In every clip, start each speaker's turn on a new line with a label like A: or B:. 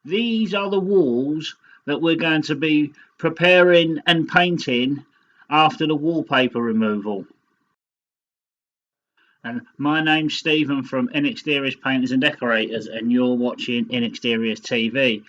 A: These are the walls that we're going to be preparing and painting after the wallpaper removal. And my name's Stephen from Inexteriors Painters and Decorators, and you're watching Inexteriors TV.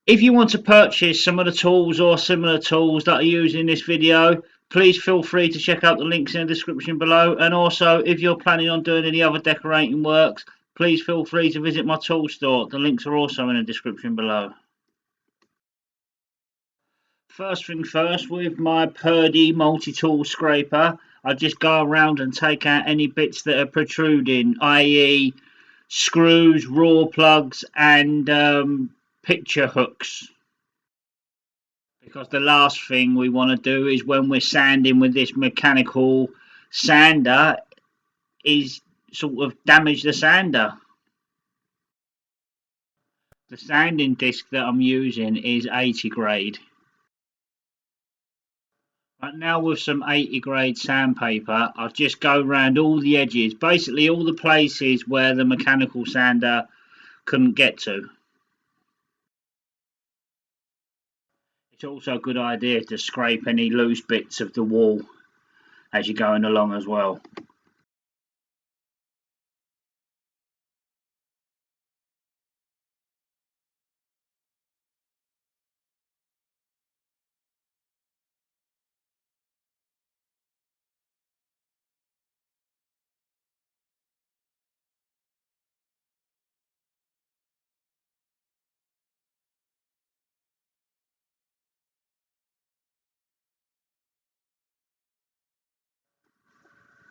A: If you want to purchase some of the tools or similar tools that I use in this video, please feel free to check out the links in the description below. And also, if you're planning on doing any other decorating works, please feel free to visit my tool store. The links are also in the description below. First thing first, with my Purdy multi-tool scraper, I just go around and take out any bits that are protruding, i.e. screws, raw plugs and picture hooks. Because the last thing we want to do is when we're sanding with this mechanical sander is sort of damage the sander. The sanding disc that I'm using is 80 grade. Right now with some 80 grade sandpaper, I'll just go around all the edges, basically all the places where the mechanical sander couldn't get to. It's also a good idea to scrape any loose bits of the wall as you're going along as well.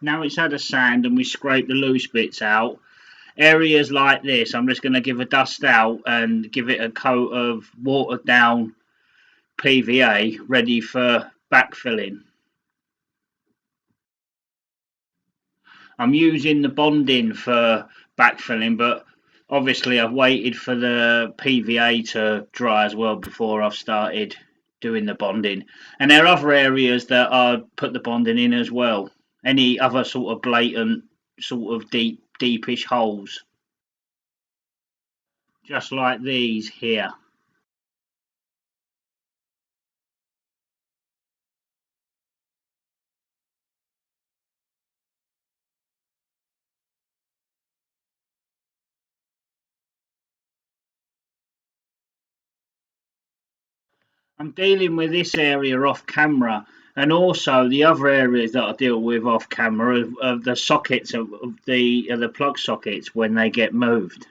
A: Now it's had a sand and we scrape the loose bits out. Areas like this, I'm just going to give a dust out and give it a coat of watered down PVA ready for backfilling. I'm using the bonding for backfilling, but obviously I've waited for the PVA to dry as well before I've started doing the bonding. And there are other areas that I put the bonding in as well. Any other sort of blatant, sort of deepish holes. Just like these here. I'm dealing with this area off camera, and also the other areas that I deal with off camera of the sockets of the plug sockets when they get moved.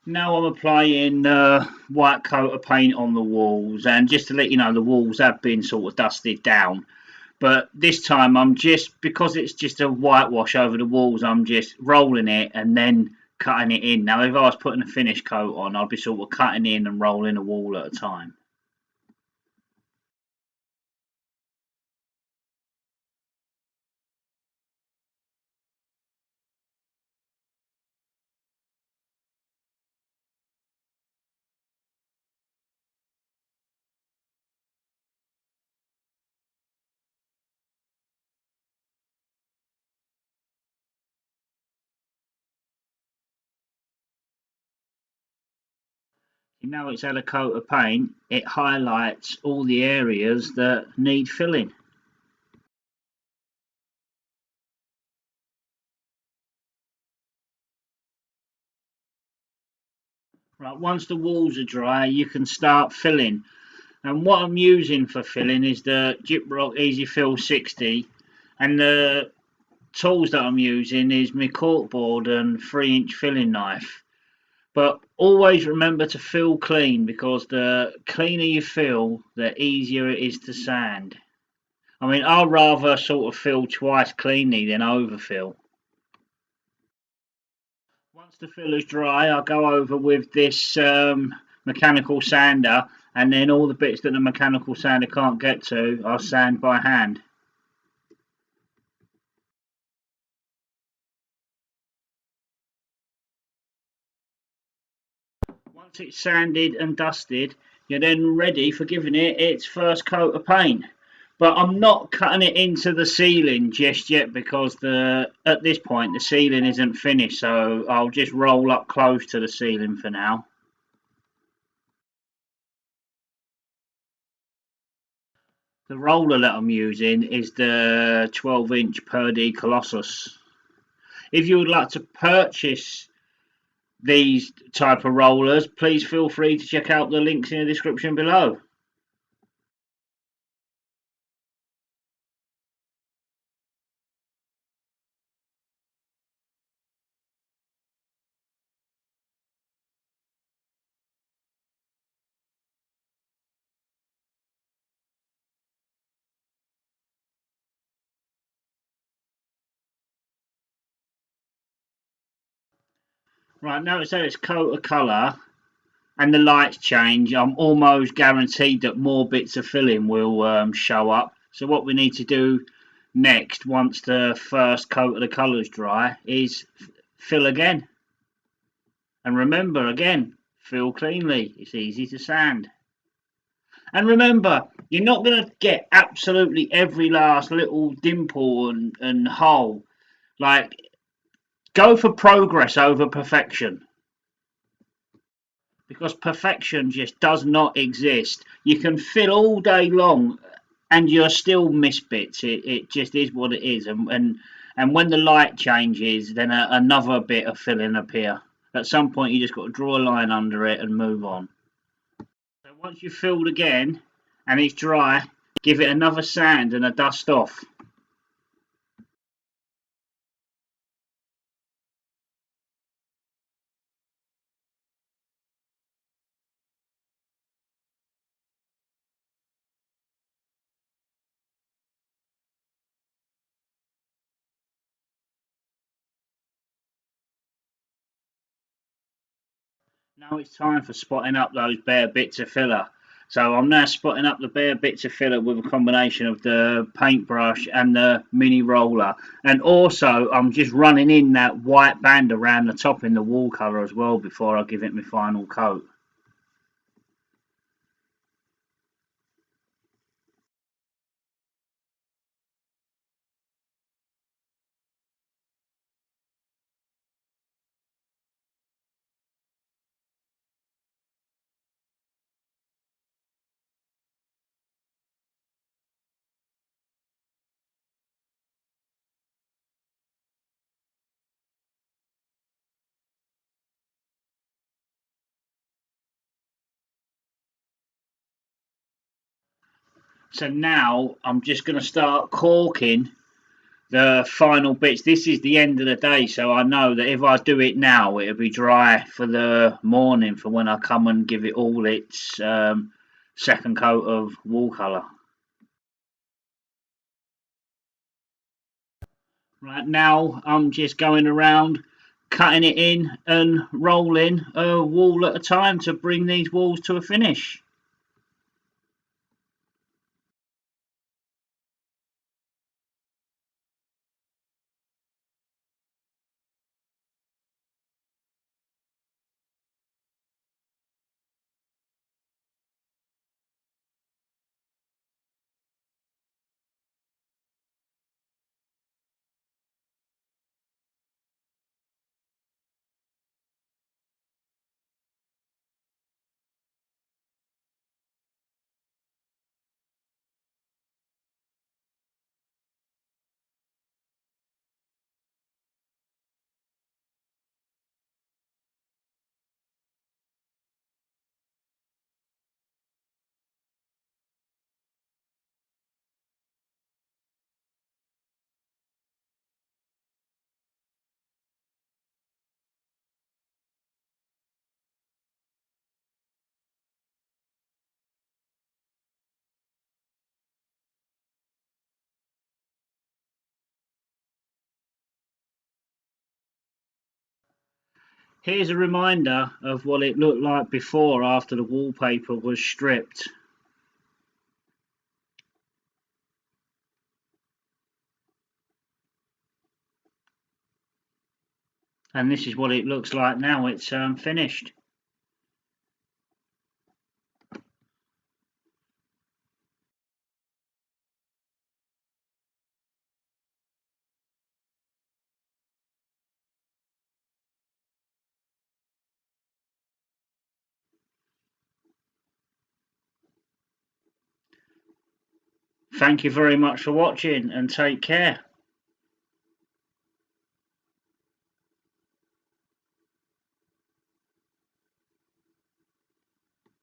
A: Now I'm applying white coat of paint on the walls, and just to let you know, the walls have been sort of dusted down, but this time I'm just, because it's just a whitewash over the walls, I'm just rolling it and then cutting it in. Now if I was putting a finish coat on, I'd be sort of cutting in and rolling a wall at a time. Now it's had a coat of paint, it highlights all the areas that need filling. Right, once the walls are dry, you can start filling. And what I'm using for filling is the Gyproc Easi-Fill 60, and the tools that I'm using is my corkboard and 3-inch filling knife. But always remember to fill clean, because the cleaner you fill, the easier it is to sand. I mean, I'd rather sort of fill twice cleanly than overfill. Once the fill is dry, I'll go over with this mechanical sander, and then all the bits that the mechanical sander can't get to, I'll sand by hand. Once it's sanded and dusted, you're then ready for giving it its first coat of paint. But I'm not cutting it into the ceiling just yet because at this point the ceiling isn't finished, so I'll just roll up close to the ceiling for now. The roller that I'm using is the 12-inch Purdy Colossus. If you would like to purchase these type of rollers, please feel free to check out the links in the description below. Right, notice how it's coat of colour and the lights change. I'm almost guaranteed that more bits of filling will show up. So what we need to do next, once the first coat of the colours dry, is fill again. And remember, again, fill cleanly. It's easy to sand. And remember, you're not going to get absolutely every last little dimple and hole. Like, go for progress over perfection. Because perfection just does not exist. You can fill all day long and you'll still miss bits. It just is what it is. And when the light changes, then another bit of filling appear. At some point, you just got to draw a line under it and move on. So once you've filled again and it's dry, give it another sand and a dust off. Now it's time for spotting up those bare bits of filler. So I'm now spotting up the bare bits of filler with a combination of the paintbrush and the mini roller. And also I'm just running in that white band around the top in the wall colour as well before I give it my final coat. So now I'm just going to start caulking the final bits. This is the end of the day, so I know that if I do it now, it'll be dry for the morning for when I come and give it all its second coat of wall colour. Right now, I'm just going around cutting it in and rolling a wall at a time to bring these walls to a finish. Here's a reminder of what it looked like before after the wallpaper was stripped. And this is what it looks like now it's finished. Thank you very much for watching and take care.